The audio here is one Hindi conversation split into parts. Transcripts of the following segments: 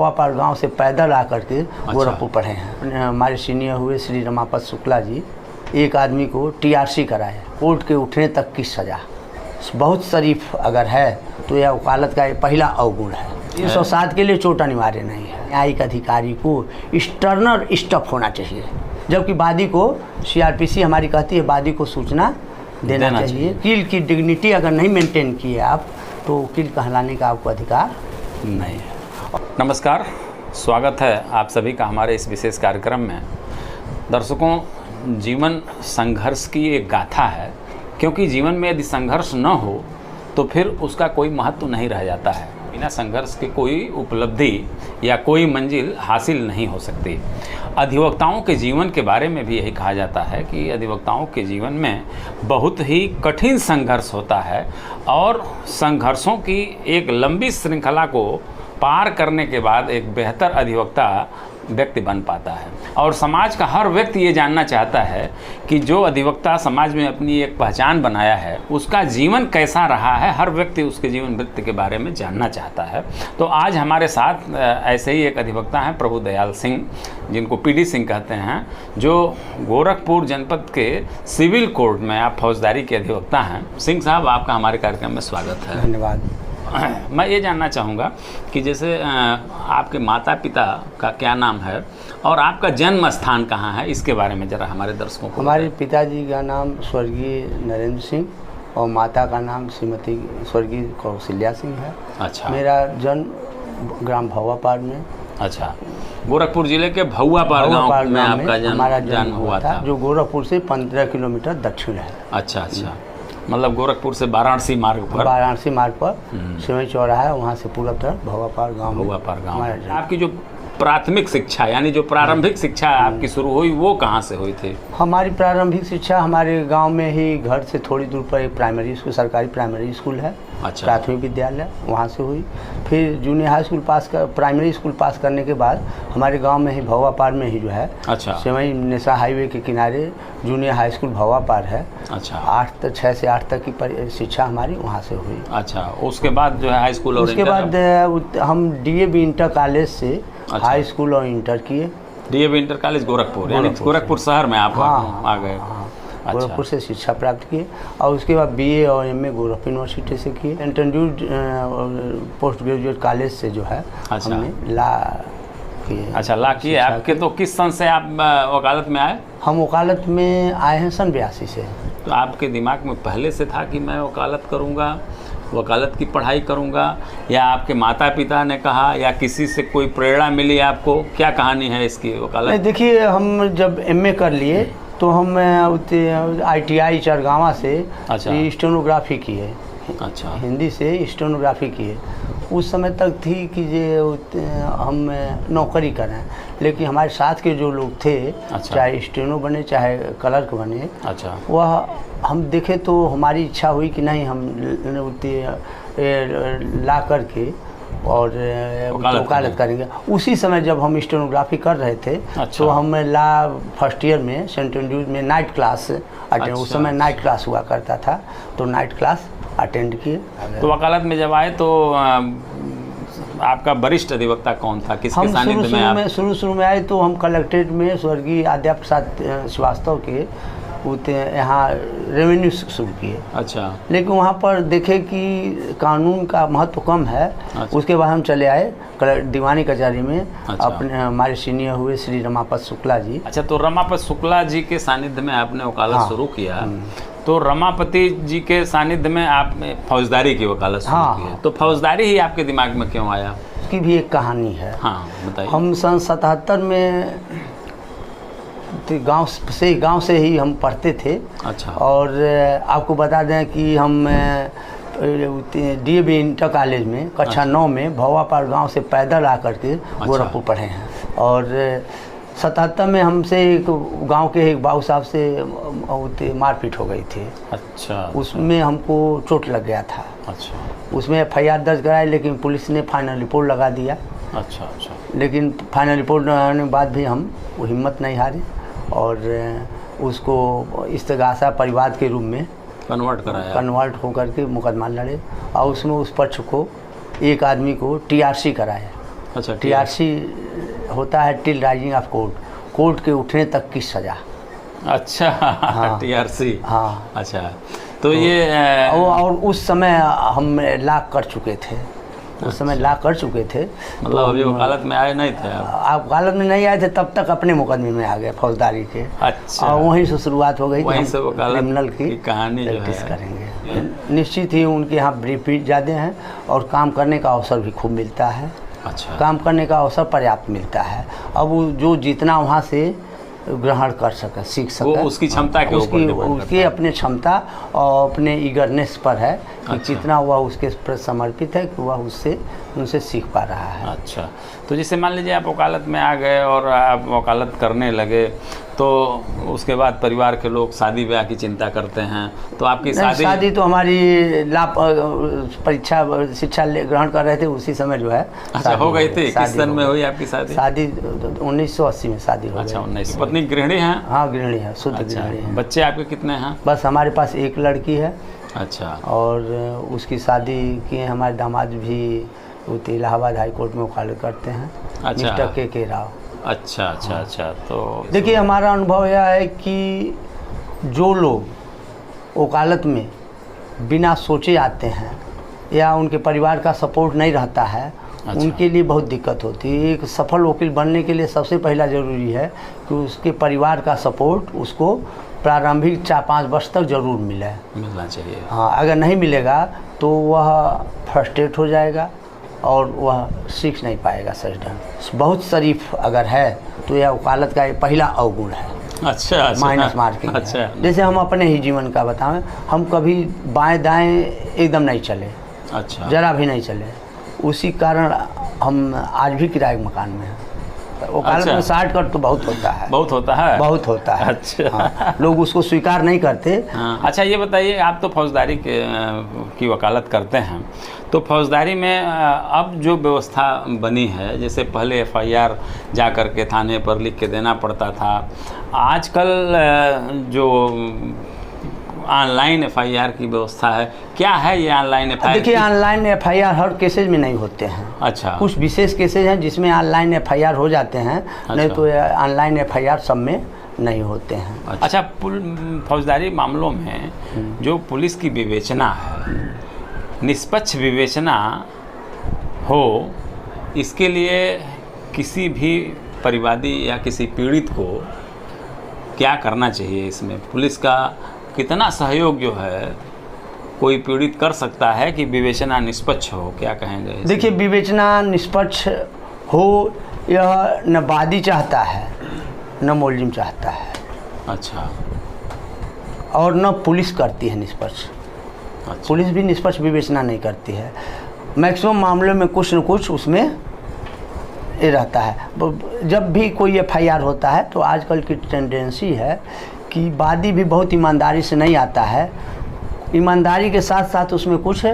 भवापार गांव से पैदल आकर के गोरखपुर पढ़े हैं। हमारे सीनियर हुए श्री रमापत शुक्ला जी, एक आदमी को टीआरसी कराए, कोर्ट के उठने तक की सज़ा। बहुत शरीफ अगर है तो यह वकालत का पहला अवगुण है। 307 के लिए चोट अनिवार्य नहीं है। न्यायिक अधिकारी को एक्सटर्नल स्टफ होना चाहिए, जबकि वादी को सीआरपीसी हमारी कहती है वादी को सूचना देना चाहिए। वकील की डिग्निटी अगर नहीं मेंटेन किए आप तो वकील कहलाने का आपको अधिकार नहीं है। नमस्कार, स्वागत है आप सभी का हमारे इस विशेष कार्यक्रम में। दर्शकों, जीवन संघर्ष की एक गाथा है, क्योंकि जीवन में यदि संघर्ष न हो तो फिर उसका कोई महत्व नहीं रह जाता है। बिना संघर्ष के कोई उपलब्धि या कोई मंजिल हासिल नहीं हो सकती। अधिवक्ताओं के जीवन के बारे में भी यही कहा जाता है कि अधिवक्ताओं के जीवन में बहुत ही कठिन संघर्ष होता है और संघर्षों की एक लंबी श्रृंखला को पार करने के बाद एक बेहतर अधिवक्ता व्यक्ति बन पाता है। और समाज का हर व्यक्ति ये जानना चाहता है कि जो अधिवक्ता समाज में अपनी एक पहचान बनाया है उसका जीवन कैसा रहा है। हर व्यक्ति उसके जीवन वृत्ति के बारे में जानना चाहता है। तो आज हमारे साथ ऐसे ही एक अधिवक्ता हैं, प्रभु दयाल सिंह, जिनको पीडी सिंह कहते हैं, जो गोरखपुर जनपद के सिविल कोर्ट में आप फौजदारी के अधिवक्ता हैं। सिंह साहब, आपका हमारे कार्यक्रम में स्वागत है। धन्यवाद। मैं ये जानना चाहूँगा कि जैसे आपके माता पिता का क्या नाम है और आपका जन्म स्थान कहाँ है, इसके बारे में ज़रा हमारे दर्शकों को। हमारे पिताजी का नाम स्वर्गीय नरेंद्र सिंह और माता का नाम श्रीमती स्वर्गीय कौशल्या सिंह है। अच्छा। मेरा जन्म ग्राम भवापार में। अच्छा, गोरखपुर जिले के भवापार गांव में आपका जन्म हुआ था, जो गोरखपुर से 15 किलोमीटर दक्षिण है। अच्छा अच्छा, मतलब गोरखपुर से वाराणसी मार्ग पर सिवई चौराहा है, वहाँ से पूरा तरफ भवापार गाँव। आपकी जो प्राथमिक शिक्षा यानी जो प्रारंभिक शिक्षा आपकी शुरू हुई वो कहाँ से हुई थी? हमारी प्रारंभिक शिक्षा हमारे गांव में ही, घर से थोड़ी दूर पर एक प्राइमरी स्कूल, सरकारी प्राइमरी स्कूल है। अच्छा। प्राथमिक विद्यालय वहाँ से हुई। फिर junior high school primary school पास करने के बाद हमारे गांव में ही भवापार में ही जो है, अच्छा, सिवई नेशा हाईवे के किनारे जूनियर हाई स्कूल भवापार है। अच्छा। 6 से 8 तक की शिक्षा हमारी वहाँ से हुई। अच्छा, उसके बाद जो है हाई स्कूल और उसके बाद हम डीएवी इंटर कॉलेज से अच्छा, हाई स्कूल और इंटर किए। डीएवी इंटर कॉलेज गोरखपुर, यानी गोरखपुर शहर में आप आ गए। अच्छा। गोरखपुर से शिक्षा प्राप्त किए और उसके बाद बीए और एमए गोरखपुर यूनिवर्सिटी से किए। इंटरमीडिएट पोस्ट ग्रेजुएट कॉलेज से जो है, अच्छा, हमने ला किए। अच्छा, ला किए। आपके तो किस सन से आप वकालत में आए? हम वकालत में आए हैं सन 82 से। तो आपके दिमाग में पहले से था कि मैं वकालत करूँगा, वकालत की पढ़ाई करूँगा, या आपके माता पिता ने कहा, या किसी से कोई प्रेरणा मिली आपको? क्या कहानी है इसकी वकालत? देखिए, हम जब एमए कर लिए तो हम ITI चरगावा से स्टेनोग्राफी किए। अच्छा। हिंदी से स्टेनोग्राफी किए। उस समय तक थी कि हम नौकरी करें, लेकिन हमारे साथ के जो लोग थे, अच्छा, चाहे स्टेनो बने चाहे क्लर्क बने, अच्छा, वह हम देखे तो हमारी इच्छा हुई कि नहीं, हम ला करके और वकालत करेंगे। उसी समय जब हम स्टेनोग्राफी कर रहे थे, अच्छा, तो हम ला फर्स्ट ईयर में सेंट एंड्रूज में नाइट क्लास अटेंड, उस समय नाइट क्लास हुआ करता था, तो नाइट क्लास अटेंड किए। तो वकालत में जब आए तो आपका वरिष्ठ अधिवक्ता कौन था? किसके सानिध्य में आप? शुरू में आए तो हम कलेक्ट्रेट में स्वर्गीय आद्या प्रसाद श्रीवास्तव के यहाँ रेवेन्यू शुरू किए। अच्छा। लेकिन वहाँ पर देखे कि कानून का महत्व कम है। अच्छा। उसके बाद हम चले आए दीवानी कचहरी में। अच्छा। अपने हमारे सीनियर हुए श्री रमापत शुक्ला जी। अच्छा, तो रमापत शुक्ला जी के सानिध्य में आपने वकालत शुरू किया। तो रमापति जी के सानिध्य में आपने फौजदारी की वकालत शुरू की। तो फौजदारी ही आपके दिमाग में क्यों आया? उसकी भी एक कहानी है। हाँ, बताइए। हम सन 77 में गांव से ही हम पढ़ते थे। अच्छा। और आपको बता दें कि हम डीएवी इंटर कॉलेज में कक्षा 9 में भवापार गांव से पैदल आकर के गोरखपुर पढ़े हैं। और 77 में हमसे एक गांव के एक बाबू साहब से मारपीट हो गई थी। अच्छा। उसमें हमको चोट लग गया था। अच्छा। उसमें FIR दर्ज कराई, लेकिन पुलिस ने फाइनल रिपोर्ट लगा दिया। अच्छा अच्छा। लेकिन फाइनल रिपोर्ट लगाने के बाद भी हम वो हिम्मत नहीं हारे और उसको इस्तगासा परिवाद के रूप में कन्वर्ट होकर के मुकदमा लड़े और उसमें उस पक्ष को एक आदमी को TRC कराया। अच्छा, टीआरसी होता है till rising of court, court के उठने तक की सज़ा। अच्छा, हाँ। टीआरसी। हाँ। अच्छा, तो ये और उस समय हम लाक कर चुके थे, उस समय लाक कर चुके थे। मतलब अभी वकालत में आए नहीं थे आप वकालत में नहीं आए थे, तब तक अपने मुकदमे में आ गए फौजदारी के। अच्छा, और वहीं से शुरुआत हो गई। वहीं से वकालत क्रिमिनल की कहानी जो प्रैक्टिस है करेंगे। निश्चित ही उनके यहाँ रिपीट ज़्यादा हैं और काम करने का अवसर भी खूब मिलता है। अच्छा, काम करने का अवसर पर्याप्त मिलता है। अब वो जो जितना वहाँ से ग्रहण कर सके, सीख सके, वो उसकी क्षमता के ऊपर उसकी डिपेंड करता उसकी है। अपने क्षमता और अपने ईगरनेस पर है कि अच्छा। कितना वह उसके प्रति समर्पित है कि वह उनसे सीख पा रहा है। अच्छा, तो जैसे मान लीजिए आप वकालत में आ गए और आप वकालत करने लगे, तो उसके बाद परिवार के लोग शादी ब्याह की चिंता करते हैं, तो आपकी नहीं, शादी तो हमारी परीक्षा शिक्षा ग्रहण कर रहे थे उसी समय जो है अच्छा हो गई थी। किस सन में हुई आपकी शादी? शादी 1980 में शादी हो गई। अच्छा, 19। पत्नी गृहिणी हैं? हाँ, गृहिणी है, शुद्ध अच्छा, गृहिणी है। बच्चे आपके कितने हैं? बस हमारे पास एक लड़की है अच्छा, और उसकी शादी किए हमारे दामाद भी इलाहाबाद हाई कोर्ट में वकालत करते हैं। अच्छा। मिस्टर के राव। अच्छा अच्छा अच्छा। तो देखिए, हमारा अनुभव यह है कि जो लोग वकालत में बिना सोचे आते हैं या उनके परिवार का सपोर्ट नहीं रहता है, अच्छा। उनके लिए बहुत दिक्कत होती है। एक सफल वकील बनने के लिए सबसे पहला ज़रूरी है कि उसके परिवार का सपोर्ट उसको प्रारंभिक 4-5 वर्ष तक ज़रूर मिलना चाहिए। हाँ, अगर नहीं मिलेगा तो वह फ्रस्ट्रेट हो जाएगा और वह सीख नहीं पाएगा सही ढंग। बहुत शरीफ अगर है तो यह वकालत का पहला अवगुण है। अच्छा, अच्छा, माइनस मार्किंग। अच्छा। जैसे हम अपने ही जीवन का बताएं, हम कभी बाएं दाएं एकदम नहीं चले, अच्छा, जरा भी नहीं चले। उसी कारण हम आज भी किराए के मकान में हैं। वकालत अच्छा। में शॉर्टकट तो बहुत होता है, बहुत होता है, बहुत होता है। अच्छा। हाँ, लोग उसको स्वीकार नहीं करते। हाँ। अच्छा, ये बताइए, आप तो फौजदारी की वकालत करते हैं, तो फौजदारी में अब जो व्यवस्था बनी है, जैसे पहले FIR जा कर के थाने पर लिख के देना पड़ता था, आजकल जो ऑनलाइन FIR की व्यवस्था है, क्या है ये ऑनलाइन FIR? देखिए, ऑनलाइन FIR हर केसेज में नहीं होते हैं। अच्छा, कुछ विशेष केसेज हैं जिसमें ऑनलाइन FIR हो जाते हैं। नहीं तो ऑनलाइन FIR सब में नहीं होते हैं। अच्छा, फौजदारी मामलों में जो पुलिस की विवेचना है, निष्पक्ष विवेचना हो, इसके लिए किसी भी परिवादी या किसी पीड़ित को क्या करना चाहिए? इसमें पुलिस का कितना सहयोग जो है कोई पीड़ित कर सकता है कि विवेचना निष्पक्ष हो? क्या कहेंगे? देखिए, विवेचना निष्पक्ष हो यह न वादी चाहता है न मुलजिम चाहता है। अच्छा, और न पुलिस करती है निष्पक्ष। अच्छा। पुलिस भी निष्पक्ष विवेचना नहीं करती है। मैक्सिमम मामलों में कुछ न कुछ उसमें ये रहता है। जब भी कोई FIR होता है तो आजकल की टेंडेंसी है कि वादी भी बहुत ईमानदारी से नहीं आता है, ईमानदारी के साथ साथ उसमें कुछ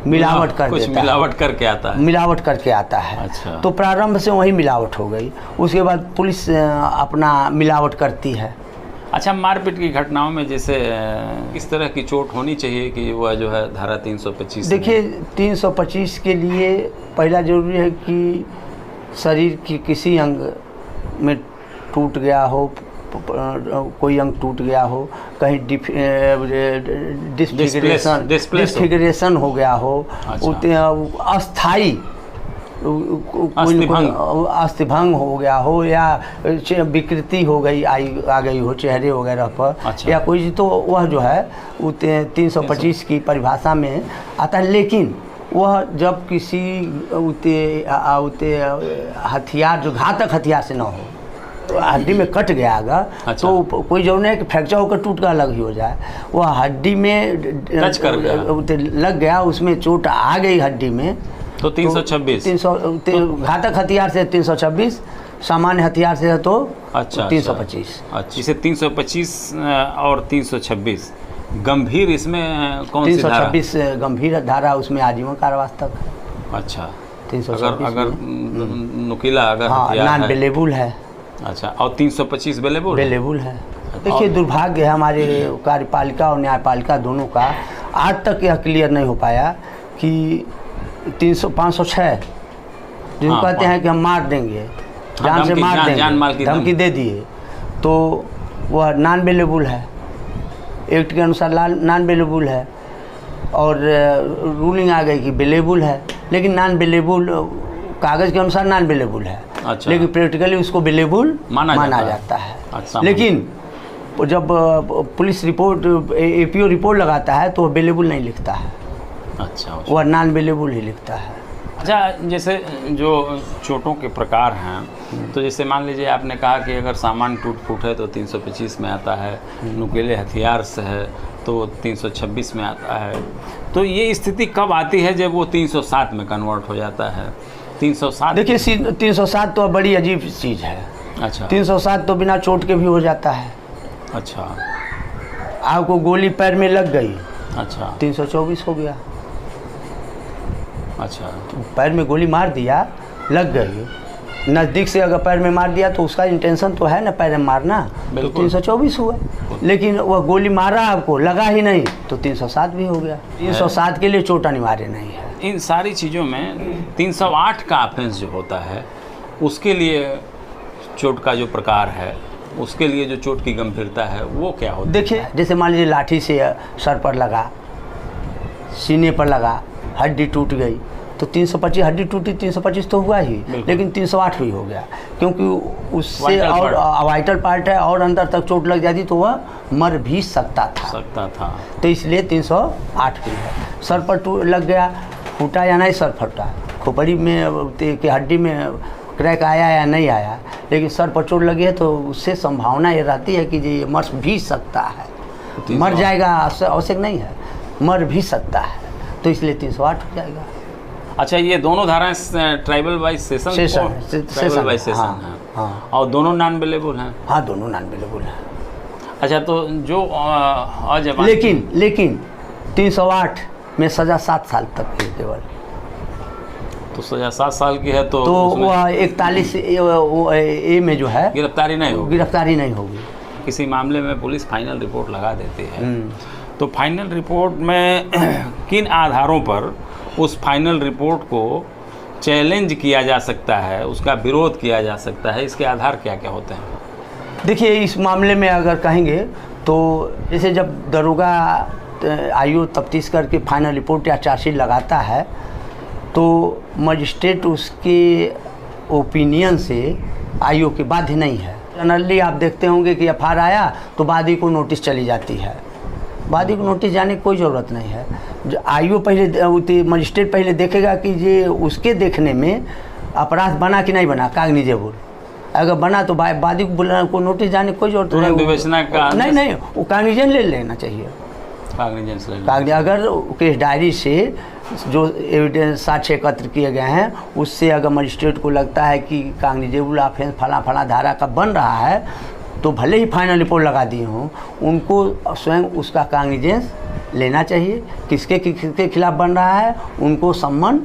मिलावट कर कुछ देता है, मिलावट करके आता है। मिलावट करके आता है। अच्छा। तो प्रारंभ से वही मिलावट हो गई, उसके बाद पुलिस अपना मिलावट करती है। अच्छा, मारपीट की घटनाओं में जैसे किस तरह की चोट होनी चाहिए कि वह जो है धारा 325? देखिए, 325 के लिए पहला जरूरी है कि शरीर की किसी अंग में टूट गया हो, कोई अंग टूट गया हो, कहीं डिस्फिगरेशन हो गया हो, अस्थाई अस्थिभंग हो गया हो या विकृति हो गई आ गई हो चेहरे वगैरह पर। अच्छा। या कोई, तो वह जो है 325 की परिभाषा में आता है। लेकिन वह जब किसी हथियार जो घातक हथियार से ना हो, हड्डी में कट गया अगर, अच्छा। तो कोई जरूर नहीं कि फ्रैक्चर होकर टूट कर अलग ही हो जाए। वह हड्डी में टच कर गया, लग गया, उसमें चोट आ गई हड्डी में, तो 326। 300 घातक हथियार से 326, सामान्य हथियार से है तो अच्छा 325। अच्छा, इसे 325 और 326 गंभीर, इसमें कौन सी धारा? 326 गंभीर धारा, उसमें आजीवन कारावास तक। अच्छा, 326 अगर नुकीला अगर हथियार नॉन है। बेलेबल है। अच्छा, और 325 बेलेबल है। देखिए, दुर्भाग्य है हमारे कार्यपालिका और न्यायपालिका दोनों का, आज तक यह क्लियर नहीं हो पाया कि 506 जिनको हाँ, कहते हैं कि हम मार देंगे, जान से मार देंगे, जान माल की धमकी दे दिए, तो वह नॉन बेलेबल है, एक्ट के अनुसार नॉन बेलेबल है। और रूलिंग आ गई कि बेलेबल है, लेकिन नॉन बेलेबल कागज़ के अनुसार नॉन बेलेबल है। अच्छा। लेकिन प्रैक्टिकली उसको बेलेबल माना जाता है। अच्छा। लेकिन जब पुलिस रिपोर्ट APO रिपोर्ट लगाता है तो वह बेलेबल नहीं लिखता है, अच्छा, वह नॉन बेलेबल ही लिखता है। अच्छा, जैसे जो चोटों के प्रकार हैं, तो जैसे मान लीजिए आपने कहा कि अगर सामान टूट फूट है तो 325 में आता है, नुकीले हथियार से है तो 326 में आता है। तो ये स्थिति कब आती है जब वो 307 में कन्वर्ट हो जाता है? 307 देखिए 307 तो बड़ी अजीब चीज़ है। अच्छा, 307 तो बिना चोट के भी हो जाता है। अच्छा, आपको गोली पैर में लग गई, अच्छा, 324 हो गया। अच्छा, पैर में गोली मार दिया, लग गई, नज़दीक से अगर पैर में मार दिया तो उसका इंटेंशन तो है ना पैर में मारना, तो 324 हुआ। लेकिन वह गोली मारा आपको, लगा ही नहीं, तो 307 भी हो गया। 307 के लिए चोट अनिवार्य नहीं है। इन सारी चीज़ों में 308 का ऑफेंस जो होता है उसके लिए चोट का जो प्रकार है, उसके लिए जो चोट की गंभीरता है वो क्या होती है? देखिए जैसे मान लीजिए लाठी से सर पर लगा, सीने पर लगा, हड्डी टूट गई, तो 325 हड्डी टूटी, 325 तो हुआ ही, लेकिन 308 भी हो गया, क्योंकि उससे और वाइटल पार्ट है और अंदर तक चोट लग जाती तो वह मर भी सकता था। तो इसलिए 308 भी है। सर पर लग गया, फूटा या नहीं सर फटा, खोपड़ी में कि हड्डी में क्रैक आया या नहीं आया, लेकिन सर पर चोट लगी है तो उससे संभावना ये रहती है कि ये मर भी सकता है। मर जाएगा आवश्यक नहीं है, मर भी सकता है, तो इसलिए 308 हो जाएगा। अच्छा, ये दोनों धाराएं ट्राइबल वाइज सेशन है, हाँ। और दोनों नॉन बेलेबल हैं? हाँ, दोनों नॉन बेलेबल हैं। अच्छा, तो जो अजवान, लेकिन 308 में सज़ा 7 साल तक की केवल, तो सजा 7 साल की है तो वह 41 ए में जो है गिरफ्तारी नहीं होगी। किसी मामले में पुलिस फाइनल रिपोर्ट लगा देती है, तो फाइनल रिपोर्ट में किन आधारों पर उस फाइनल रिपोर्ट को चैलेंज किया जा सकता है, उसका विरोध किया जा सकता है, इसके आधार क्या क्या होते हैं? देखिए इस मामले में अगर कहेंगे तो जैसे जब दरोगा आयु तफ्तीश करके फाइनल रिपोर्ट या चार्जशीट लगाता है तो मजिस्ट्रेट उसके ओपिनियन से आयु के बाध्य नहीं है। जनरली आप देखते होंगे कि एफआईआर आया तो वादी को नोटिस चली जाती है, वादी को नोटिस जाने की कोई ज़रूरत नहीं है। आयु पहले मजिस्ट्रेट पहले देखेगा कि ये उसके देखने में अपराध बना कि नहीं बना, कागनिजेबल अगर बना तो वादी को नोटिस जाने की कोई जरूरत नहीं, वो कागनिजेंस ले लेना चाहिए। अगर केस डायरी से जो एविडेंस साक्ष्य एकत्र किए गए हैं उससे अगर मजिस्ट्रेट को लगता है कि कागनिजेबल ऑफेंस फला धारा का बन रहा है तो भले ही फाइनल रिपोर्ट लगा दिए हों, उनको स्वयं उसका कागनिजेंस लेना चाहिए। किसके खिलाफ बन रहा है उनको सम्मन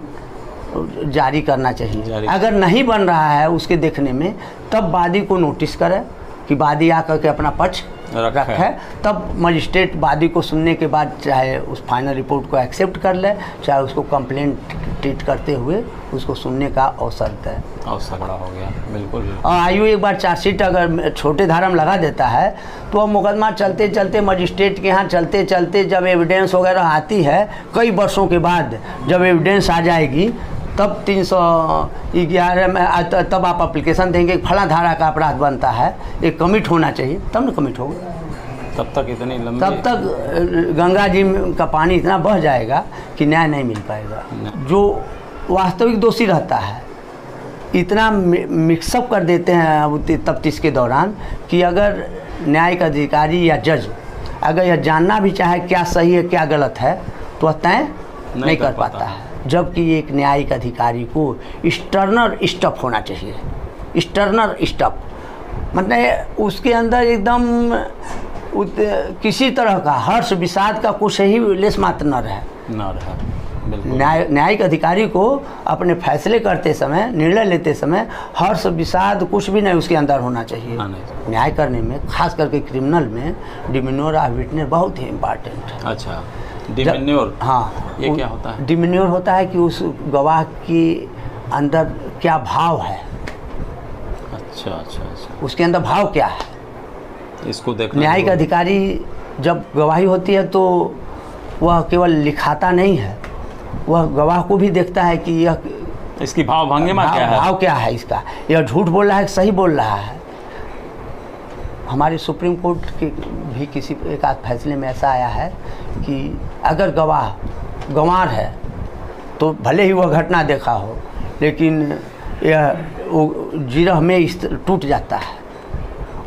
जारी करना चाहिए। अगर नहीं बन रहा है उसके देखने में तब वादी को नोटिस करे कि वादी आकर के अपना पक्ष रखे, तब मजिस्ट्रेट वादी को सुनने के बाद चाहे उस फाइनल रिपोर्ट को एक्सेप्ट कर ले, चाहे उसको कंप्लेंट ट्रीट करते हुए उसको सुनने का अवसर दे। अवसर बड़ा हो गया, बिल्कुल। और आयु एक बार चार्जशीट अगर छोटे धारा में लगा देता है तो अब मुकदमा चलते चलते मजिस्ट्रेट के यहाँ चलते चलते जब एविडेंस वगैरह आती है कई वर्षों के बाद जब एविडेंस आ जाएगी तब 311 में तब आप एप्लीकेशन देंगे फला धारा का अपराध बनता है, एक कमिट होना चाहिए, तब न कमिट होगा। तब तक इतनी लंबी, तब तक गंगा जी का पानी इतना बह जाएगा कि न्याय नहीं मिल पाएगा। जो वास्तविक दोषी रहता है इतना मिक्सअप कर देते हैं तफ्तीश के दौरान कि अगर न्यायिक अधिकारी या जज अगर यह जानना भी चाहे क्या सही है क्या गलत है तो वह तय नहीं कर पाता है। जबकि एक न्यायिक अधिकारी को एक्सटर्नल स्टफ होना चाहिए। एक्सटर्नल स्टफ मतलब उसके अंदर एकदम किसी तरह का हर्ष विषाद का कुछ ही लेस मात्र न रहे। न्यायिक अधिकारी को अपने फैसले करते समय निर्णय लेते समय हर्ष विषाद कुछ भी नहीं उसके अंदर होना चाहिए। न्याय करने में खास करके क्रिमिनल में डिमिन्योर ऑफ विटनेस बहुत ही इम्पॉर्टेंट है। अच्छा, डिमिन्योर, हाँ, ये क्या होता है? डिमिन्योर होता है कि उस गवाह की अंदर क्या भाव है, अच्छा अच्छा अच्छा, उसके अंदर भाव क्या है। इसको देखना न्यायिक अधिकारी जब गवाही होती है तो वह केवल लिखाता नहीं है, वह गवाह को भी देखता है कि यह इसकी भाव भंगिमा क्या है, भाव क्या है इसका, यह झूठ बोल रहा है कि सही बोल रहा है। हमारे सुप्रीम कोर्ट के भी किसी एक आध फैसले में ऐसा आया है कि अगर गवाह गंवार है तो भले ही वह घटना देखा हो, लेकिन यह जिरह में टूट जाता है।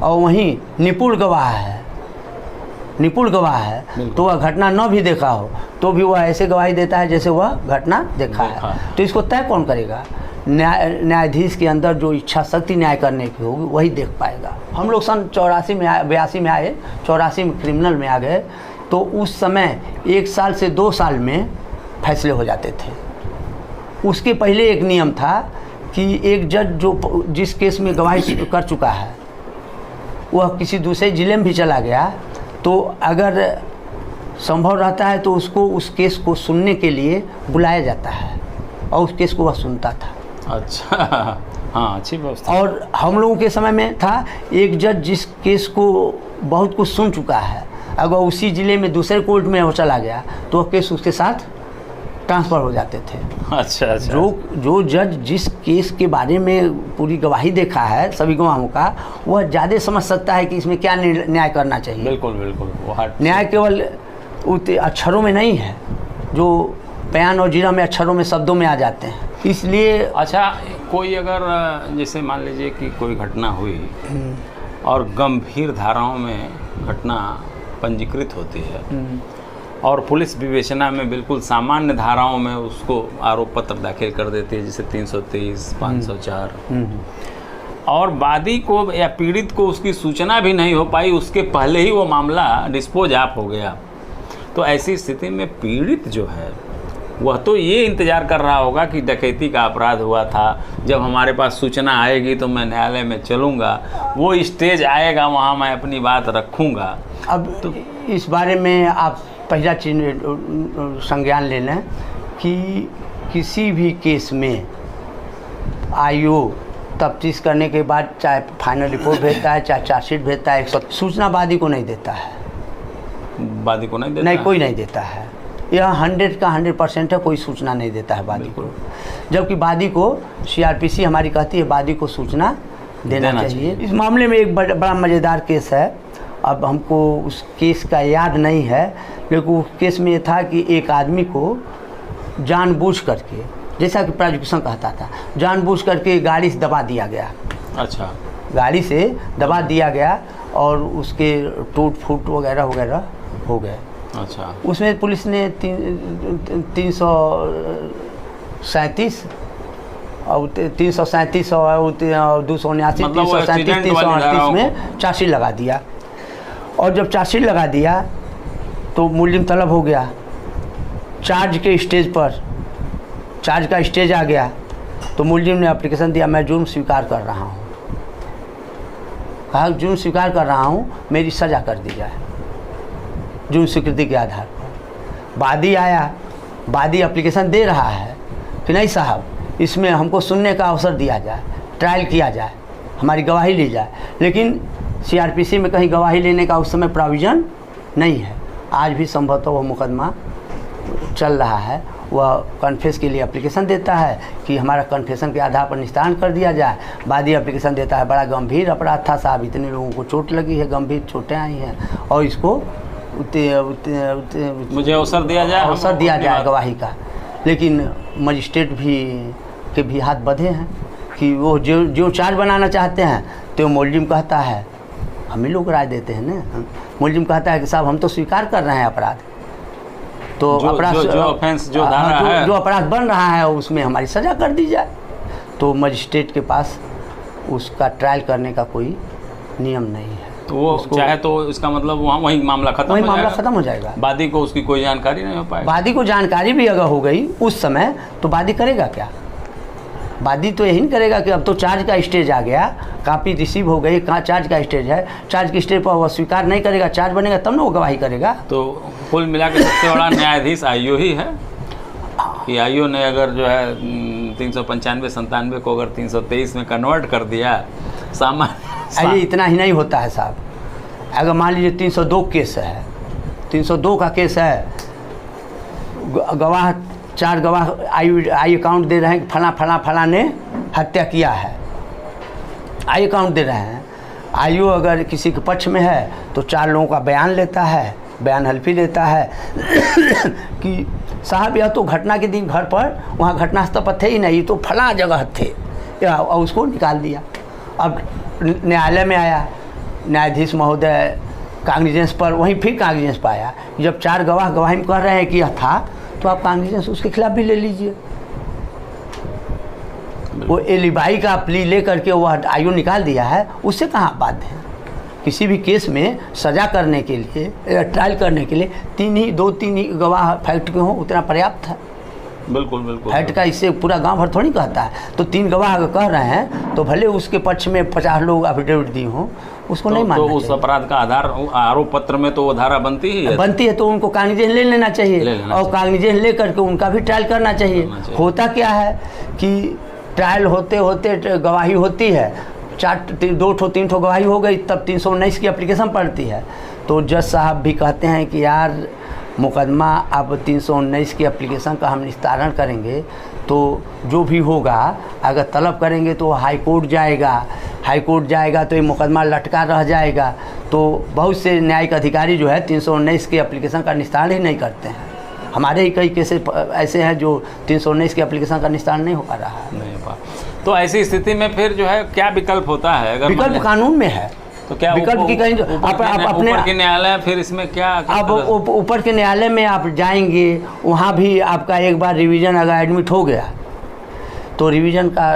और वहीं निपुण गवाह है तो वह घटना न भी देखा हो तो भी वह ऐसे गवाही देता है जैसे वह घटना देखा है। तो इसको तय कौन करेगा? न्यायाधीश के अंदर जो इच्छा शक्ति न्याय करने की होगी वही देख पाएगा। हम लोग सन 82 में 82 में आए, 84 में क्रिमिनल में आ गए, तो उस समय 1 साल से 2 साल में फैसले हो जाते थे। उसके पहले एक नियम था कि एक जज जो जिस केस में गवाही कर चुका है वह किसी दूसरे ज़िले में भी चला गया तो अगर संभव रहता है तो उसको उस केस को सुनने के लिए बुलाया जाता है और उस केस को वह सुनता था। अच्छा, हाँ, अच्छी व्यवस्था। और हम लोगों के समय में था एक जज जिस केस को बहुत कुछ सुन चुका है, अगर उसी ज़िले में दूसरे कोर्ट में वो चला गया तो वह केस उसके साथ ट्रांसफ़र हो जाते थे। अच्छा अच्छा, जो जज जिस केस के बारे में पूरी गवाही देखा है सभी गवाहों का, वह ज़्यादा समझ सकता है कि इसमें क्या न्याय करना चाहिए। बिल्कुल बिल्कुल, न्याय केवल अक्षरों में नहीं है जो बयान और जीरा में अक्षरों में शब्दों में आ जाते हैं, इसलिए। अच्छा, कोई अगर जैसे मान लीजिए कि कोई घटना हुई और गंभीर धाराओं में घटना पंजीकृत होती है और पुलिस विवेचना में बिल्कुल सामान्य धाराओं में उसको आरोप पत्र दाखिल कर देती है, जैसे 330, 504, और वादी को या पीड़ित को उसकी सूचना भी नहीं हो पाई, उसके पहले ही वो मामला डिस्पोज ऑफ हो गया, तो ऐसी स्थिति में पीड़ित जो है वह तो ये इंतज़ार कर रहा होगा कि डकैती का अपराध हुआ था, जब हमारे पास सूचना आएगी तो मैं न्यायालय में चलूँगा, वो स्टेज आएगा, वहाँ मैं अपनी बात रखूँगा। अब तो इस बारे में आप पहला चीज संज्ञान ले लें कि किसी भी केस में आईओ तफ्तीश करने के बाद चाहे फाइनल रिपोर्ट भेजता है, चाहे चार्जशीट भेजता है, सूचना वादी को नहीं देता है। वादी को नहीं देता? नहीं, कोई नहीं देता है। यह 100 का 100% है, कोई सूचना नहीं देता है वादी को, जबकि वादी को CRPC हमारी कहती है वादी को सूचना देना चाहिए। इस मामले में एक बड़ा मज़ेदार केस है, अब हमको उस केस का याद नहीं है, लेकिन उस केस में ये था कि एक आदमी को जानबूझ करके, जैसा कि प्रोसिक्यूशन कहता था, जानबूझ करके गाड़ी से दबा दिया गया। अच्छा, गाड़ी से दबा दिया गया और उसके टूट फूट वगैरह वगैरह हो गए। अच्छा, उसमें पुलिस ने 337 और 337 और 279, 337, 338 में चार्जशीट लगा दिया। और जब चार्जशीट लगा दिया तो मुलजिम तलब हो गया। चार्ज के स्टेज पर, चार्ज का स्टेज आ गया तो मुलजिम ने एप्लीकेशन दिया, मैं जुर्म स्वीकार कर रहा हूँ। कहा जुर्म स्वीकार कर रहा हूँ, मेरी सज़ा कर दी जाए जुर्म स्वीकृति के आधार पर। वादी आया, वादी एप्लीकेशन दे रहा है कि नहीं साहब, इसमें हमको सुनने का अवसर दिया जाए, ट्रायल किया जाए, हमारी गवाही ली जाए, लेकिन CRPC में कहीं गवाही लेने का उस समय प्रोविज़न नहीं है। आज भी संभवतः वह मुकदमा चल रहा है, वह कन्फेस के लिए एप्लीकेशन देता है कि हमारा कन्फेशन के आधार पर निस्तारण कर दिया जाए। वादी एप्लीकेशन देता है, बड़ा गंभीर अपराध था साहब, इतने लोगों को चोट लगी है, गंभीर चोटें आई हैं, और इसको मुझे अवसर दिया जाए गवाही का। लेकिन मजिस्ट्रेट के भी हाथ बंधे हैं कि वो जो चार्ज बनाना चाहते हैं तो मुलजिम कहता है, हम ही लोग राय देते हैं ना, मुलजिम कहता है कि साहब हम तो स्वीकार कर रहे हैं अपराध, तो अपराध जो अपराध बन रहा है उसमें हमारी सज़ा कर दी जाए। तो मजिस्ट्रेट के पास उसका ट्रायल करने का कोई नियम नहीं है, तो वो चाहे तो इसका मतलब वहीं मामला खत्म हो जाएगा। वादी को उसकी कोई जानकारी नहीं हो पाएगी। वादी को जानकारी भी अगर हो गई उस समय तो वादी करेगा क्या? वादी तो यही नहीं करेगा कि अब तो चार्ज का स्टेज आ गया, कापी रिसीव हो गई, कहाँ चार्ज का स्टेज है, चार्ज के स्टेज पर वह स्वीकार नहीं करेगा, चार्ज बनेगा तब ना वो गवाही करेगा। तो कुल मिला के सबसे बड़ा न्यायाधीश आईओ ही है कि आईओ ने अगर जो है 395-97 को अगर 323 में कन्वर्ट कर दिया सामान्य। अरे इतना ही नहीं होता है साहब, अगर मान लीजिए 302 केस है, 302 का केस है, गवाह 4 गवाह आई अकाउंट दे रहे हैं कि फला ने हत्या किया है, आई अकाउंट दे रहे हैं। आयु अगर किसी के पक्ष में है तो 4 लोगों का बयान लेता है, बयान हल्फी लेता है कि साहब यह तो घटना के दिन घर पर वहाँ घटनास्थल पर थे ही नहीं, तो फला जगह थे, और उसको निकाल दिया। अब न्यायालय में आया, न्यायाधीश महोदय कांग्रेजेंस पर, वहीं फिर कांग्रेजेंस पर आया, जब 4 गवाह गवाही में कह रहे हैं कि यह था, तो आप कांग्रेजेंस उसके खिलाफ भी ले लीजिए। वो एलिबाई का प्ली ले करके वह आयु निकाल दिया है, उससे कहाँ बात है। किसी भी केस में सजा करने के लिए, ट्रायल करने के लिए 2-3 ही गवाह फैक्ट के हों उतना पर्याप्त है। बिल्कुल बिल्कुल। फैक्ट का इससे पूरा गांव भर थोड़ी कहता है। तो 3 गवाह अगर कह रहे हैं तो भले उसके पक्ष में 50 लोग एफिडेविट दिए हों, उसको नहीं मानना चाहिए। तो उस अपराध का आधार आरोप पत्र में तो वो धारा बनती ही है, तो उनको कागनीजेंस ले लेना चाहिए, और कागनीजेंस ले करके उनका भी ट्रायल करना चाहिए। होता क्या है कि ट्रायल होते होते गवाही होती है, 2-3 गवाही हो गई, तब 319 की एप्लीकेशन पड़ती है। तो जज साहब भी कहते हैं कि यार मुकदमा अब 319 की एप्लीकेशन का हम निस्तारण करेंगे, तो जो भी होगा अगर तलब करेंगे तो हाई कोर्ट जाएगा, हाई कोर्ट जाएगा तो ये मुकदमा लटका रह जाएगा। तो बहुत से न्यायिक अधिकारी जो है 319 की एप्लीकेशन का निस्तारण ही नहीं करते हैं। हमारे ही कई केसेस ऐसे हैं जो 319 की एप्लीकेशन का निस्तारण नहीं हो पा रहा है। नहीं हो पा। तो ऐसी स्थिति में फिर जो है क्या विकल्प होता है? अगर विकल्प कानून में है, तो क्या विकल्प की कहीं अपने ऊपर के न्यायालय फिर इसमें क्या आप ऊपर के न्यायालय में आप जाएंगे, वहाँ भी आपका एक बार रिवीजन अगर एडमिट हो गया तो रिवीजन का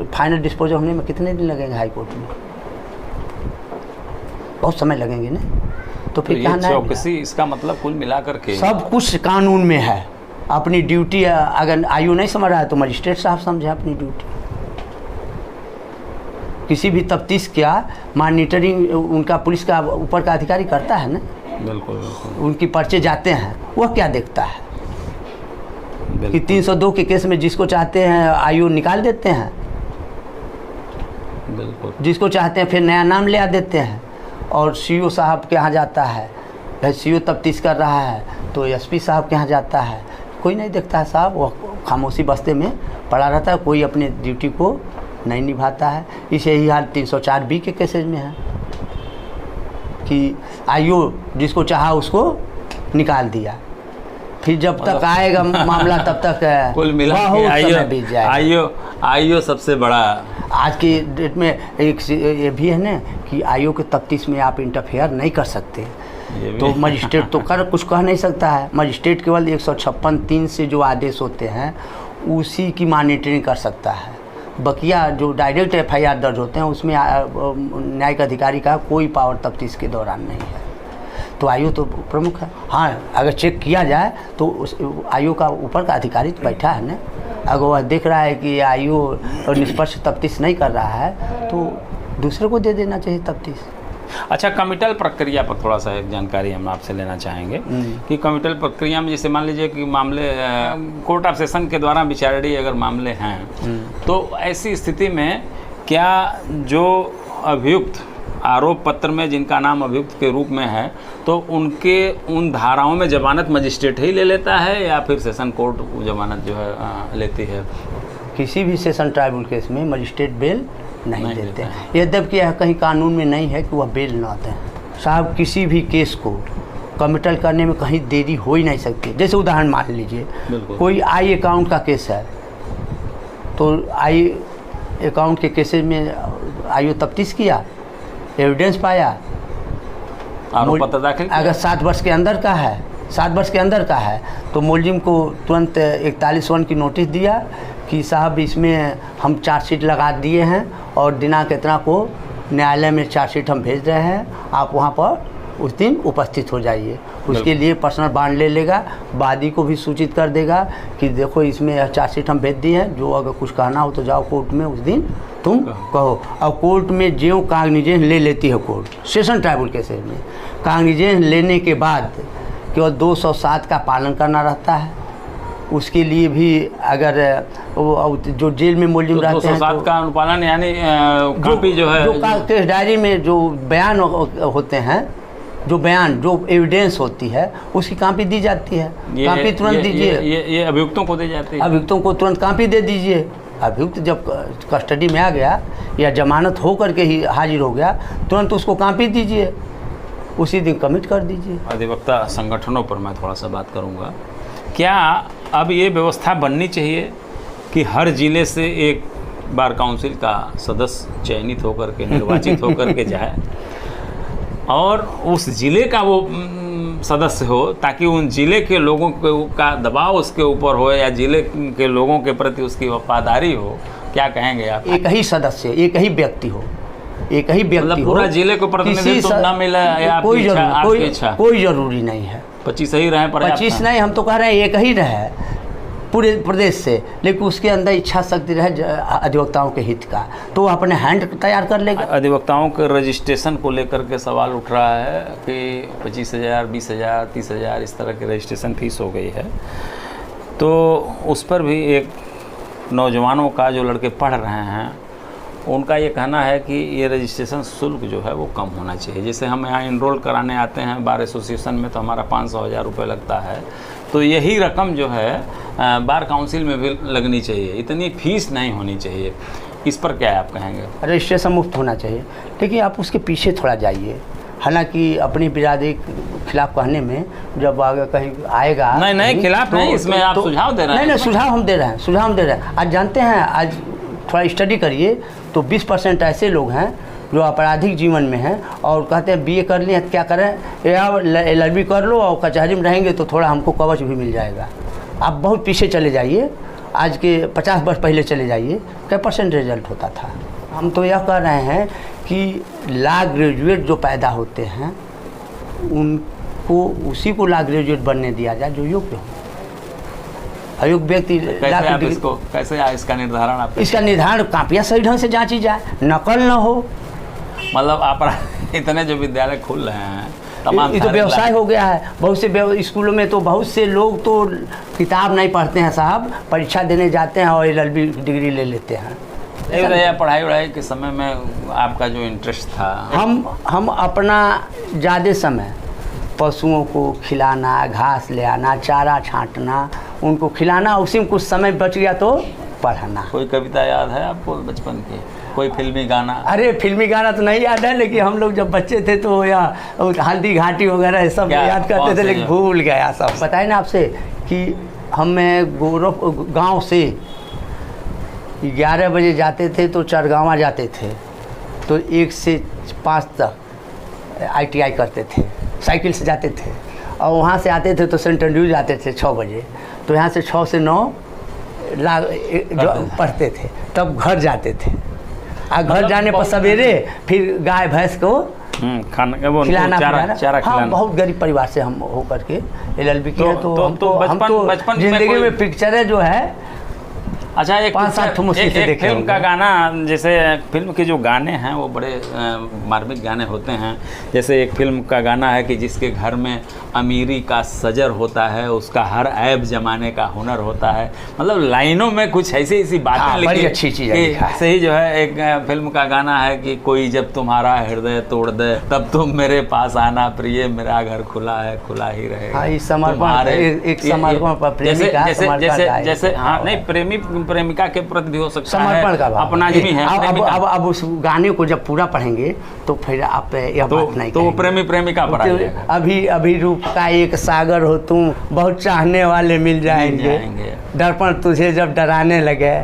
फाइनल डिस्पोजल होने में कितने दिन लगेंगे? हाई कोर्ट में बहुत समय लगेंगे ना। तो फिर ये चौकसी, इसका मतलब कुल मिलाकर के सब कुछ कानून में है। अपनी ड्यूटी अगर आयु नहीं समझ रहा है तो मजिस्ट्रेट साहब समझे अपनी ड्यूटी। किसी भी तफ्तीश क्या मॉनिटरिंग उनका पुलिस का ऊपर का अधिकारी करता है ना। बिल्कुल बिल्कुल। उनकी पर्चे जाते हैं, वह क्या देखता है कि 302 के केस में जिसको चाहते हैं आयु निकाल देते हैं, बिल्कुल, जिसको चाहते हैं फिर नया नाम ले आ देते हैं। और सीओ साहब के यहाँ जाता है, भाई सीओ तफ्तीश कर रहा है तो एसपी साहब के यहाँ जाता है, कोई नहीं देखता है साहब, वो खामोशी बस्ते में पड़ा रहता है, कोई अपने ड्यूटी को नहीं निभाता है। इसे ही हाल 304B के केसेज में है कि आयु जिसको चाहा उसको निकाल दिया, फिर जब तक आएगा मामला तब तक कुल मिला के आयु सबसे बड़ा। आज की डेट में एक ये भी है ना कि आयु के तफ्तीश में आप इंटरफेयर नहीं कर सकते, तो मजिस्ट्रेट तो कुछ कह नहीं सकता है। मजिस्ट्रेट केवल 156(3) से जो आदेश होते हैं उसी की मॉनिटरिंग कर सकता है। बकिया जो डायरेक्ट FIR दर्ज होते हैं उसमें न्यायिक अधिकारी का कोई पावर तफ्तीश के दौरान नहीं है। तो आयु तो प्रमुख है। हाँ, अगर चेक किया जाए तो उस आयु का ऊपर का अधिकारी तो बैठा है ना, अगर वह देख रहा है कि आयु और निष्पक्ष तफ्तीश नहीं कर रहा है तो दूसरे को दे देना चाहिए तफ्तीश। अच्छा, कमिटल प्रक्रिया पर थोड़ा सा एक जानकारी हम आपसे लेना चाहेंगे कि कमिटल प्रक्रिया में जैसे मान लीजिए कि मामले कोर्ट ऑफ सेशन के द्वारा विचारणीय अगर मामले हैं तो ऐसी स्थिति में क्या जो अभियुक्त आरोप पत्र में जिनका नाम अभियुक्त के रूप में है तो उनके उन धाराओं में जमानत मजिस्ट्रेट ही ले लेता है या फिर सेशन कोर्ट जमानत जो है लेती है? किसी भी सेशन ट्राइब्यूनल केस में मजिस्ट्रेट बेल नहीं देते हैं, यद्यपि यह कहीं कानून में नहीं है कि वह बेल न दें। साहब किसी भी केस को कमिटल करने में कहीं देरी हो ही नहीं सकती। जैसे उदाहरण मान लीजिए कोई आई अकाउंट का केस है तो आई अकाउंट के केसेज में आयु तफ्तीश किया, एविडेंस पाया, आरोप पत्र दाखिल किया। अगर 7 वर्ष के अंदर का है, 7 वर्ष के अंदर का है तो मुलजिम को तुरंत 41(1) की नोटिस दिया कि साहब इसमें हम चार्जशीट लगा दिए हैं और दिनांक इतना को न्यायालय में चार्जशीट हम भेज रहे हैं, आप वहाँ पर उस दिन उपस्थित हो जाइए। उसके लिए पर्सनल बांड ले लेगा, वादी को भी सूचित कर देगा कि देखो इसमें चार्जशीट हम भेज दिए हैं, जो अगर कुछ कहना हो तो जाओ कोर्ट में उस दिन तुम कहो। और कोर्ट में जो कागनीजेंस ले लेती है कोर्ट सेशन ट्राइब्यूनल केसेस में, कागनीजेंस लेने के बाद केवल 207 का पालन करना रहता है उसके लिए भी अगर वो जो जेल में मुलजिम रहते हैं 207 का अनुपालन, यानी कॉपी जो है, जो केस डायरी में जो बयान होते हैं, जो बयान जो एविडेंस होती है उसकी कॉपी दी जाती है। कॉपी तुरंत दीजिए। ये अभियुक्तों को दी जाती है। अभियुक्तों को तुरंत कॉपी दे दीजिए। अभियुक्त जब कस्टडी में आ गया या जमानत हो करके ही हाजिर हो गया, तुरंत उसको कॉपी दीजिए, उसी दिन कमिट कर दीजिए। अधिवक्ता संगठनों पर मैं थोड़ा सा बात करूंगा। क्या अब ये व्यवस्था बननी चाहिए कि हर ज़िले से एक बार काउंसिल का सदस्य चयनित होकर के, निर्वाचित होकर के जाए और उस ज़िले का वो सदस्य हो, ताकि उन ज़िले के लोगों का दबाव उसके ऊपर हो या ज़िले के लोगों के प्रति उसकी वफादारी हो? क्या कहेंगे आप? एक ही सदस्य, एक ही व्यक्ति हो, एक ही व्यक्ति मतलब पूरा जिले को प्रतिनिधित्व ना मिला या कोई जरूरी नहीं है। 25 ही रहे, 25 नहीं, हम तो कह रहे हैं एक ही रहे पूरे प्रदेश से, लेकिन उसके अंदर इच्छा शक्ति रहे अधिवक्ताओं के हित का, तो वो अपने हैंड तैयार कर लेगा। अधिवक्ताओं के रजिस्ट्रेशन को लेकर के सवाल उठ रहा है कि 25,000, 20,000, 30,000 इस तरह की रजिस्ट्रेशन फीस हो गई है। तो उस पर भी एक नौजवानों का, जो लड़के पढ़ रहे हैं, उनका ये कहना है कि ये रजिस्ट्रेशन शुल्क जो है वो कम होना चाहिए। जैसे हम यहाँ इनरोल कराने आते हैं बार एसोसिएशन में, तो हमारा 500-1000 रुपये लगता है, तो यही रकम जो है बार काउंसिल में भी लगनी चाहिए। इतनी फीस नहीं होनी चाहिए। इस पर क्या आप कहेंगे? रजिस्ट्रेशन मुफ्त होना चाहिए, लेकिन आप उसके पीछे थोड़ा जाइए। हालांकि अपनी बिरादरी के खिलाफ कहने में जब आगे कहीं आएगा, नहीं खिलाफ नहीं, इसमें आप सुझाव दे रहे हैं। नहीं, सुझाव हम दे रहे हैं। आज जानते हैं, आज थोड़ा स्टडी करिए तो 20% ऐसे लोग हैं जो आपराधिक जीवन में हैं और कहते हैं बीए कर लिए, क्या करें, या LLB कर लो और कचहरी में रहेंगे तो थोड़ा हमको कवच भी मिल जाएगा। आप बहुत पीछे चले जाइए, आज के 50 वर्ष पहले चले जाइए, क्या % रिजल्ट होता था। हम तो यह कह रहे हैं कि लॉ ग्रेजुएट जो पैदा होते हैं उनको उसी को लॉ ग्रेजुएट बनने दिया जाए जो योग्य हो। अयोग्य व्यक्ति कैसे इसका निर्धारण आप? इसका निर्धारण कापियाँ सही ढंग से जांची जाए, नकल न हो। मतलब आप इतने जो विद्यालय खुल रहे हैं, तमाम ये तो व्यवसाय हो गया है। बहुत से स्कूलों में तो बहुत से लोग तो किताब नहीं पढ़ते हैं साहब, परीक्षा देने जाते हैं और LLB डिग्री ले लेते हैं। पढ़ाई के समय में आपका जो इंटरेस्ट था? हम अपना ज़्यादा समय पशुओं को खिलाना, घास ले आना, चारा छांटना, उनको खिलाना, उसी में कुछ समय बच गया तो पढ़ना। कोई कविता याद है आपको बचपन की? कोई फिल्मी गाना? अरे फिल्मी गाना तो नहीं याद है, लेकिन हम लोग जब बच्चे थे तो या हल्दी घाटी वगैरह सब याद करते थे, लेकिन भूल गया सब। बताए ना आपसे कि हम गोरख गांव से 11 बजे जाते थे तो चरगावा जाते थे, तो 1 से 5 तक ITI करते थे, साइकिल से जाते थे, और वहाँ से आते थे तो सेंट एंड्रूज आते थे 6 बजे, तो यहाँ से 6 से 9 पढ़ते थे, तब घर जाते थे। और घर जाने पर सवेरे फिर गाय भैंस को खिलाना। हाँ, बहुत गरीब परिवार से हम हो करके LLB किए, तो हम तो जिंदगी में पिक्चरें जो है अच्छा, एक 5-7 फिल्म का गाना, जैसे फिल्म के जो गाने हैं वो बड़े मार्मिक गाने होते हैं। जैसे एक फिल्म का गाना है कि जिसके घर में अमीरी का सजर होता है, उसका हर ऐब जमाने का हुनर होता है। मतलब लाइनों में कुछ ऐसी बातें लिखी, अच्छी चीज़ है। सही जो है, एक फिल्म का गाना है कि कोई जब तुम्हारा हृदय तोड़ दे तब तुम मेरे पास आना प्रिय, मेरा घर खुला है, खुला ही रहेगा। जैसे हाँ, नहीं प्रेमिका के प्रति भी हो सकता है, समर्पण का भाव अपना आदमी है। अब उस गाने को जब पूरा पढ़ेंगे तो फिर आप यह बात नहीं तो प्रेमी प्रेमिका पर आ जाएगा। अभी रूप का एक सागर हो तुम, बहुत चाहने वाले मिल जाएंगे। दर्पण तुझे जब डराने लगे,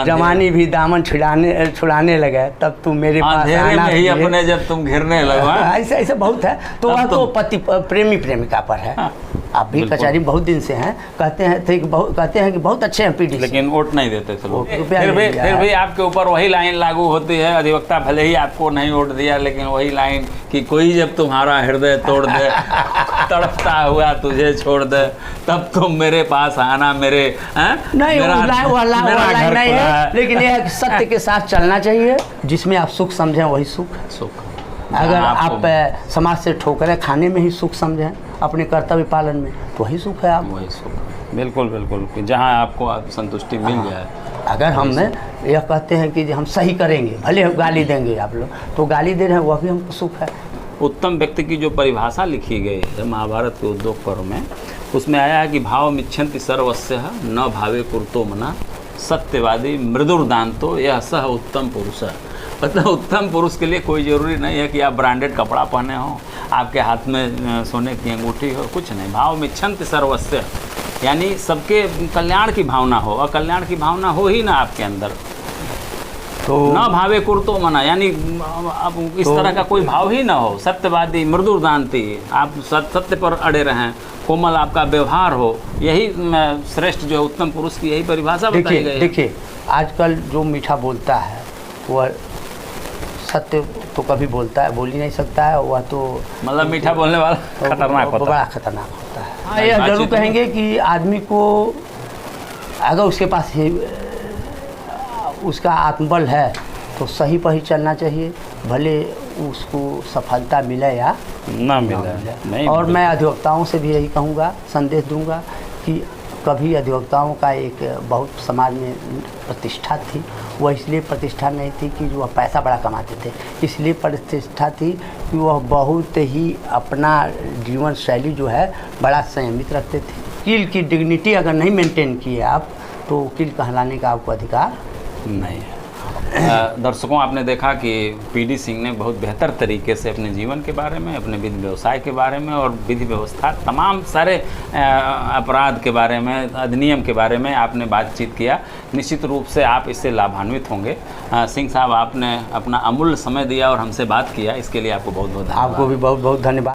जवानी भी दामन छुड़ाने लगे, तब तुम मेरे पास आना ही अपने जब तुम घिरने लगो। ऐसा बहुत है। तो वह तो पति प्रेमी प्रेमिका पर है। आप भी कचहरी बहुत दिन से हैं, कहते हैं कि बहुत अच्छे हैं PD, लेकिन वोट नहीं देते थे लोग। फिर भी आपके ऊपर वही लाइन लागू होती है। अधिवक्ता भले ही आपको नहीं वोट दिया, लेकिन वही लाइन कि कोई जब तुम्हारा हृदय तोड़ दे, तड़पता हुआ तुझे छोड़ दे, तब तुम मेरे पास आना मेरे। नहीं, वो लाइन नहीं है, लेकिन यह सत्य के साथ चलना चाहिए। जिसमें आप सुख समझें वही सुख है। अगर जहाँ आप समाज से ठोकरें खाने में ही सुख समझें, अपने कर्तव्य पालन में, तो वही सुख है आप। वही सुख, बिल्कुल बिल्कुल, कि जहाँ आपको संतुष्टि मिल जाए। अगर हम यह कहते हैं कि हम सही करेंगे, भले हम गाली देंगे आप लोग, तो गाली दे रहे हैं वह भी हमको सुख है। उत्तम व्यक्ति की जो परिभाषा लिखी गई है महाभारत के उद्योग पर्व में, उसमें आया है कि भाव मिच्छन्ति सर्वस्य न भावे कुर्तो मना सत्यवादी मृदुर्दांतो यह सह उत्तम पुरुष है। मतलब उत्तम पुरुष के लिए कोई ज़रूरी नहीं है कि आप ब्रांडेड कपड़ा पहने हो, आपके हाथ में सोने की अंगूठी हो, कुछ नहीं। भाव मिच्छन्ति सर्वस्य यानी सबके कल्याण की भावना हो, और कल्याण की भावना हो ही ना आपके अंदर, तो न भावे कुर्तो मना यानी अब इस तरह का कोई भाव ही ना हो। सत्यवादी मृदुर्दांती, आप सत्य पर अड़े रहें, कोमल आपका व्यवहार हो, यही श्रेष्ठ जो है उत्तम पुरुष की यही परिभाषा बताई गई है। देखिए आजकल जो मीठा बोलता है वह सत्य तो कभी बोलता है, बोल ही नहीं सकता है, वह तो मतलब मीठा बोलने वाला खतरनाक होता है, बड़ा खतरनाक होता है। हाँ, यह जरूर कहेंगे कि आदमी को अगर उसके पास उसका आत्मबल है तो सही पर ही चलना चाहिए, भले उसको सफलता मिले या ना मिले। और मैं अधिवक्ताओं से भी यही कहूँगा, संदेश दूंगा कि कभी अधिवक्ताओं का एक बहुत समाज में प्रतिष्ठा थी, वह इसलिए प्रतिष्ठा नहीं थी कि वह पैसा बड़ा कमाते थे, इसलिए प्रतिष्ठा थी कि वह बहुत ही अपना जीवन शैली जो है बड़ा संयमित रखते थे। वकील की डिग्निटी अगर नहीं मेंटेन किए आप, तो वकील कहलाने का आपको अधिकार नहीं है। दर्शकों, आपने देखा कि पीडी सिंह ने बहुत बेहतर तरीके से अपने जीवन के बारे में, अपने विधि व्यवसाय के बारे में और विधि व्यवस्था तमाम सारे अपराध के बारे में, अधिनियम के बारे में आपने बातचीत किया। निश्चित रूप से आप इससे लाभान्वित होंगे। सिंह साहब, आपने अपना अमूल्य समय दिया और हमसे बात किया, इसके लिए आपको बहुत बहुत धन्यवाद। आपको भी बहुत बहुत धन्यवाद।